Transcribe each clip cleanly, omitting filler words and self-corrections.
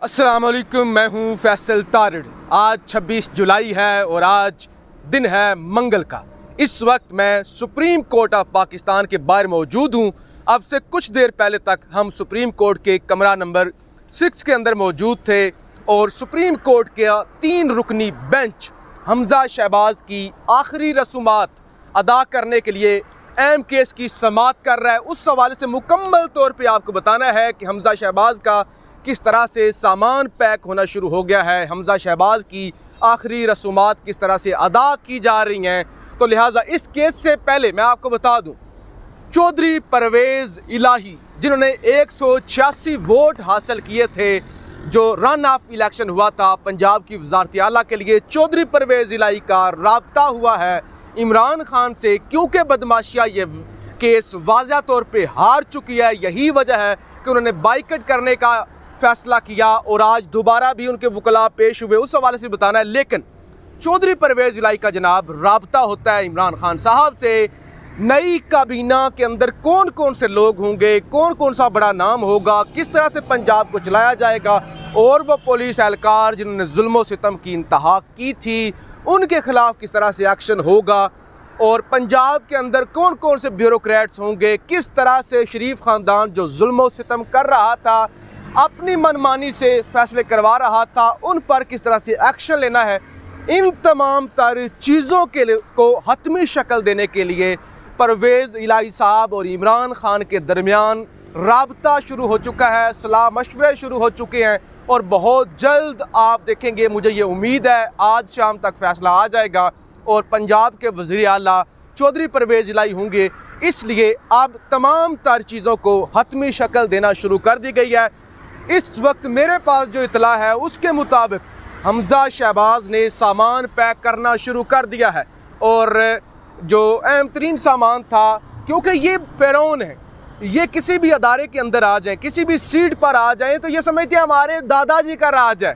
अस्सलाम वालेकुम, मैं हूं फैसल तारिड़। आज 26 जुलाई है और आज दिन है मंगल का। इस वक्त मैं सुप्रीम कोर्ट ऑफ पाकिस्तान के बाहर मौजूद हूं। अब से कुछ देर पहले तक हम सुप्रीम कोर्ट के कमरा नंबर 6 के अंदर मौजूद थे और सुप्रीम कोर्ट के 3 रुकनी बेंच हमजा शहबाज की आखिरी रसूमात अदा करने के लिए अहम केस की समाअत कर रहा है। उस हवाले से मुकम्मल तौर पर आपको बताना है कि हमजा शहबाज का किस तरह से सामान पैक होना शुरू हो गया है, हमजा शहबाज की आखिरी रसूमात किस तरह से अदा की जा रही हैं। तो लिहाजा इस केस से पहले मैं आपको बता दूं, चौधरी परवेज़ इलाही जिन्होंने 186 वोट हासिल किए थे जो रन ऑफ इलेक्शन हुआ था पंजाब की वज़ारत आला के लिए, चौधरी परवेज़ इलाही का राब्ता हुआ है इमरान खान से, क्योंकि बदमाशिया ये केस वाज़ह तौर पर हार चुकी है। यही वजह है कि उन्होंने बाइकआउट करने का फैसला किया और आज दोबारा भी उनके वकला पेश हुए। उस हवाले से बताना है। लेकिन चौधरी परवेज़ इलाही का जनाब राब्ता होता है इमरान खान साहब से। नई काबीना के अंदर कौन कौन से लोग होंगे, कौन कौन सा बड़ा नाम होगा, किस तरह से पंजाब को चलाया जाएगा और वो पुलिस एहलकार जिन्होंने जुल्म सितम की इंतहा की थी उनके खिलाफ किस तरह से एक्शन होगा और पंजाब के अंदर कौन कौन से ब्यूरोक्रेट्स होंगे, किस तरह से शरीफ ख़ानदान जो जुल्म सितम कर रहा था, अपनी मनमानी से फैसले करवा रहा था, उन पर किस तरह से एक्शन लेना है। इन तमाम तर चीज़ों के को हतमी शक्ल देने के लिए परवेज़ इलाही साहब और इमरान खान के दरमियान राब्ता शुरू हो चुका है, सलाह मशवरे शुरू हो चुके हैं और बहुत जल्द आप देखेंगे, मुझे ये उम्मीद है आज शाम तक फैसला आ जाएगा और पंजाब के वज़ीर आला चौधरी परवेज़ इलाही होंगे। इसलिए अब तमाम तर चीज़ों को हतमी शक्ल देना शुरू कर दी गई है। इस वक्त मेरे पास जो इतला है उसके मुताबिक हमजा शहबाज ने सामान पैक करना शुरू कर दिया है और जो अहम तरीन सामान था, क्योंकि ये फ़िरौन है, ये किसी भी अदारे के अंदर आ जाए, किसी भी सीट पर आ जाए तो ये समझते हैं हमारे दादाजी का राज है,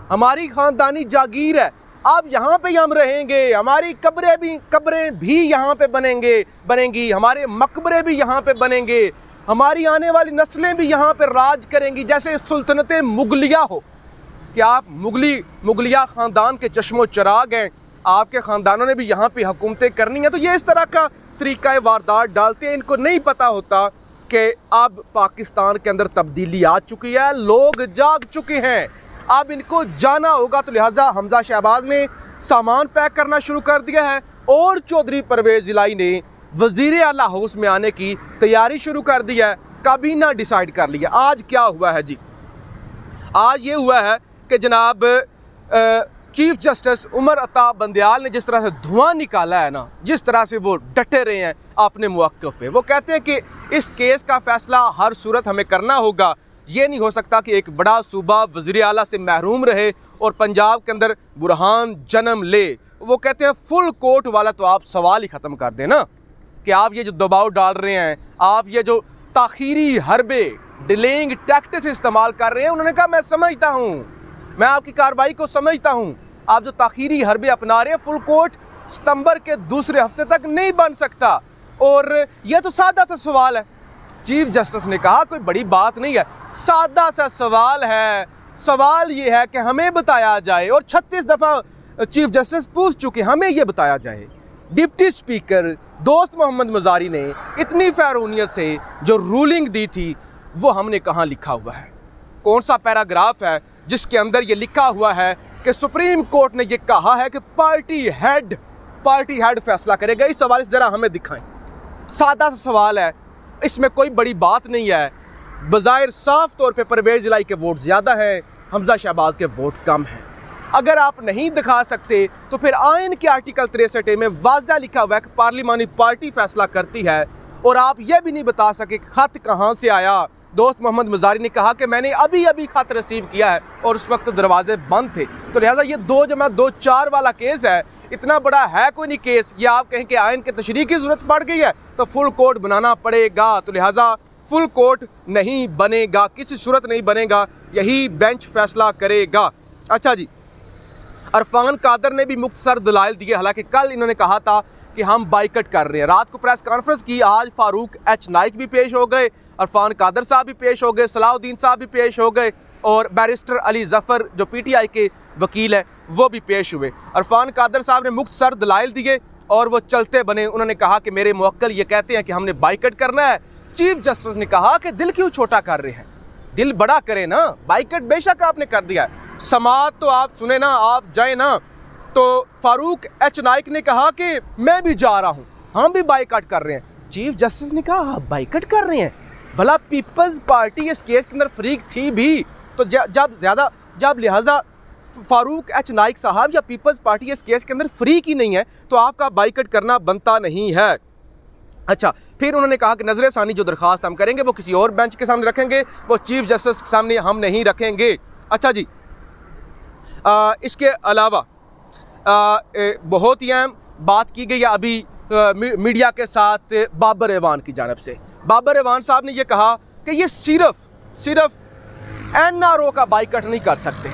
हमारी ख़ानदानी जागीर है, अब यहाँ पे हम रहेंगे, हमारी कब्रें भी यहाँ पे बनेंगी, हमारे मकबरे भी यहाँ पे बनेंगे, हमारी आने वाली नस्लें भी यहाँ पर राज करेंगी। जैसे सुल्तनत मुगलिया हो कि आप मुगलिया ख़ानदान के चश्मो चराग हैं, आपके ख़ानदानों ने भी यहाँ पे हुकूमतें करनी है। तो ये इस तरह का तरीक़ा वारदात डालते हैं। इनको नहीं पता होता कि अब पाकिस्तान के अंदर तब्दीली आ चुकी है, लोग जाग चुके हैं, अब इनको जाना होगा। तो लिहाजा हमजा शहबाज ने सामान पैक करना शुरू कर दिया है और चौधरी परवेज़ इलाही ने वज़ीर आला हाउस में आने की तैयारी शुरू कर दी है। काबीना डिसाइड कर लिया। आज क्या हुआ है जी? आज ये हुआ है कि जनाब चीफ जस्टिस उमर अता बंदयाल ने जिस तरह से धुआं निकाला है ना, जिस तरह से वो डटे रहे हैं अपने मौक़िफ़ पे, वो कहते हैं कि इस केस का फ़ैसला हर सूरत हमें करना होगा। ये नहीं हो सकता कि एक बड़ा सूबा वज़ीर आला से महरूम रहे और पंजाब के अंदर बुरहान जन्म ले। वो कहते हैं फुल कोर्ट वाला तो आप सवाल ही ख़त्म कर दें ना, कि आप ये जो दबाव डाल रहे हैं, आप ये जो ताख़ीरी हरबे डिलेइंग टैक्टिक्स इस्तेमाल कर रहे हैं। उन्होंने कहा मैं समझता हूँ, मैं आपकी कार्रवाई को समझता हूँ, आप जो ताख़ीरी हरबे अपना रहे हैं, फुल कोर्ट सितंबर के दूसरे हफ्ते तक नहीं बन सकता और यह तो सादा सा सवाल है। चीफ जस्टिस ने कहा कोई बड़ी बात नहीं है, सादा सा सवाल है, सवाल ये है कि हमें बताया जाए और 36 दफ़ा चीफ जस्टिस पूछ चुके, हमें यह बताया जाए। डिप्टी स्पीकर दोस्त मोहम्मद मज़ारी ने इतनी फ़ैरूनियत से जो रूलिंग दी थी वो हमने कहाँ लिखा हुआ है? कौन सा पैराग्राफ है जिसके अंदर ये लिखा हुआ है कि सुप्रीम कोर्ट ने ये कहा है कि पार्टी हेड फैसला करेगा? इस हवाले से ज़रा हमें दिखाएं। सादा सा सवाल है, इसमें कोई बड़ी बात नहीं है। बज़ाहिर साफ तौर पे परवेज़ इलाही के वोट ज़्यादा हैं, हमजा शहबाज के वोट कम हैं। अगर आप नहीं दिखा सकते तो फिर आइन के आर्टिकल 63 में वाज़ा लिखा हुआ है कि पार्लिमानी पार्टी फैसला करती है और आप यह भी नहीं बता सके खत कहाँ से आया। दोस्त मोहम्मद मज़ारी ने कहा कि मैंने अभी खत रिसीव किया है और उस वक्त दरवाजे बंद थे। तो लिहाजा ये 2+2=4 वाला केस है, इतना बड़ा है कोई नहीं केस। ये आप कहें कि आइन के तशरीह की ज़रूरत पड़ गई है तो फुल कोर्ट बनाना पड़ेगा। तो लिहाजा फुल कोर्ट नहीं बनेगा, किसी सूरत नहीं बनेगा, यही बेंच फैसला करेगा। अच्छा जी, अरफान कादर ने भी मुख्तसर दलाइल दिए। हालांकि कल इन्होंने कहा था कि हम बाइकआउट कर रहे हैं, रात को प्रेस कॉन्फ्रेंस की। आज फारूक एच नाइक भी पेश हो गए, अरफान कादर साहब भी पेश हो गए, सलाउद्दीन साहब भी पेश हो गए और बैरिस्टर अली जफ़र जो PTI के वकील हैं वो भी पेश हुए। अरफान कादर साहब ने मुख्त सर दलाइल दिए और वो चलते बने। उन्होंने कहा कि मेरे मुवक्किल ये कहते हैं कि हमने बाइकट करना है। चीफ जस्टिस ने कहा कि दिल क्यों छोटा कर रहे हैं, दिल बड़ा करे ना। बाइकट बेशक आपने कर दिया है, समात तो आप सुने ना, आप जाए ना। तो फारूक एच नाइक ने कहा कि मैं भी जा रहा हूँ, हम भी बाइकट कर रहे हैं। चीफ जस्टिस ने कहा आप बाइकट कर रहे हैं, भला पीपल्स पार्टी इस केस के अंदर फरीक थी भी, तो जब लिहाजा फारूक एच नाइक साहब या पीपल्स पार्टी इस केस के अंदर फरीक ही नहीं है तो आपका बाइकट करना बनता नहीं है। अच्छा, फिर उन्होंने कहा कि नजर सानी जो दरखास्त हम करेंगे वो किसी और बेंच के सामने रखेंगे, वो चीफ जस्टिस के सामने हम नहीं रखेंगे। अच्छा जी, इसके अलावा बहुत ही अहम बात की गई है अभी मीडिया के साथ बाबर एवान की जानिब से। बाबर एवान साहब ने यह कहा कि ये सिर्फ NRO का बाइकट नहीं कर सकते,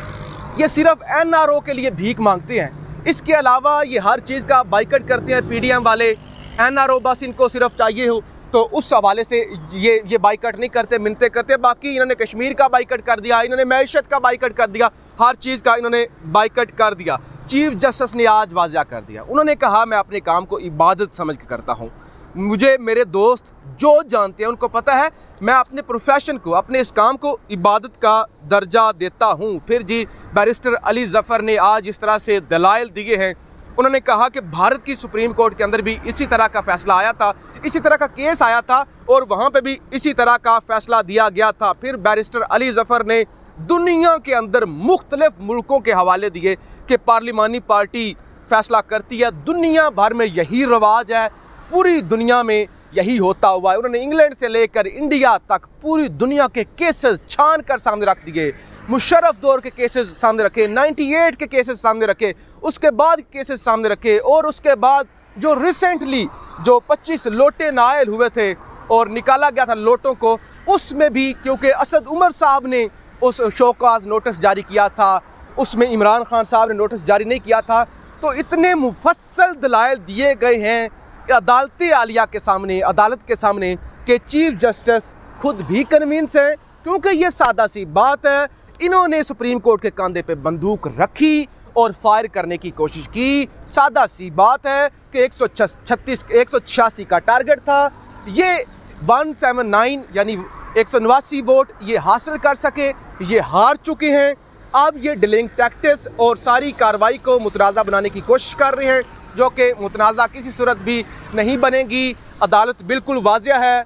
ये सिर्फ NRO के लिए भीख मांगते हैं। इसके अलावा ये हर चीज़ का बाइकट करते हैं PDM वाले। NRO बस इनको सिर्फ चाहिए हो तो उस हवाले से ये बाइकट नहीं करते, मिन्नतें करते। बाकी इन्होंने कश्मीर का बाइकट कर दिया, इन्होंने मैशत का बाइकट कर दिया, हर चीज़ का इन्होंने बाइकट कर दिया। चीफ जस्टिस ने आज वाज़ा कर दिया, उन्होंने कहा मैं अपने काम को इबादत समझ के करता हूँ। मुझे मेरे दोस्त जो जानते हैं उनको पता है मैं अपने प्रोफेशन को, अपने इस काम को इबादत का दर्जा देता हूँ। फिर जी बैरिस्टर अली जफ़र ने आज इस तरह से दलाइल दिए हैं। उन्होंने कहा कि भारत की सुप्रीम कोर्ट के अंदर भी इसी तरह का फैसला आया था, इसी तरह का केस आया था और वहाँ पे भी इसी तरह का फैसला दिया गया था। फिर बैरिस्टर अली जफ़र ने दुनिया के अंदर मुख्तलिफ मुल्कों के हवाले दिए कि पार्लिमानी पार्टी फैसला करती है, दुनिया भर में यही रवाज है, पूरी दुनिया में यही होता हुआ है। उन्होंने इंग्लैंड से लेकर इंडिया तक पूरी दुनिया के केसेस छान कर सामने रख दिए। मुशर्रफ दौर के केसेस सामने रखे, 98 के केसेस सामने रखे, उसके बाद केसेस सामने रखे और उसके बाद जो रिसेंटली जो 25 लोटे नायल हुए थे और निकाला गया था लोटों को, उसमें भी क्योंकि असद उमर साहब ने उस शोकाज नोटिस जारी किया था, उसमें इमरान खान साहब ने नोटिस जारी नहीं किया था। तो इतने मुफस्सल दलाइल दिए गए हैं अदालत आलिया के सामने, अदालत के सामने, कि चीफ जस्टिस खुद भी कन्विंस है, क्योंकि ये सादा सी बात है। इन्होंने सुप्रीम कोर्ट के कंधे पे बंदूक रखी और फायर करने की कोशिश की। सादा सी बात है कि 186 का टारगेट था, ये 179 यानी 189 वोट ये हासिल कर सके, ये हार चुके हैं। अब ये डिलिंग टैक्टिक्स और सारी कार्रवाई को मुतनाज़ा बनाने की कोशिश कर रहे हैं, जो कि मुतनाज़ा किसी सूरत भी नहीं बनेगी। अदालत बिल्कुल वाज़िया है।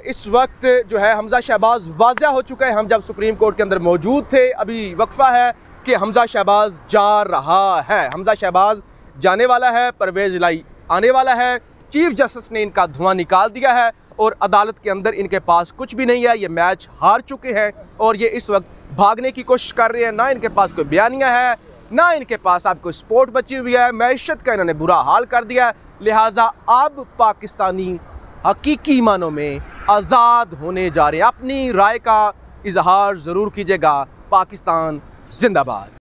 इस वक्त जो है हमजा शहबाज वाज़िया हो चुका है। हम जब सुप्रीम कोर्ट के अंदर मौजूद थे, अभी वक्फा है कि हमजा शहबाज जा रहा है, हमजा शहबाज जाने वाला है, परवेज़ इलाही आने वाला है। चीफ जस्टिस ने इनका धुआं निकाल दिया है और अदालत के अंदर इनके पास कुछ भी नहीं है। ये मैच हार चुके हैं और ये इस वक्त भागने की कोशिश कर रहे हैं। ना इनके पास कोई बयानिया है, ना इनके पास अब कोई सपोर्ट बची हुई है। मैशत का इन्होंने बुरा हाल कर दिया है। लिहाजा अब पाकिस्तानी हकीकी मानों में आज़ाद होने जा रहे हैं। अपनी राय का इजहार ज़रूर कीजिएगा। पाकिस्तान जिंदाबाद।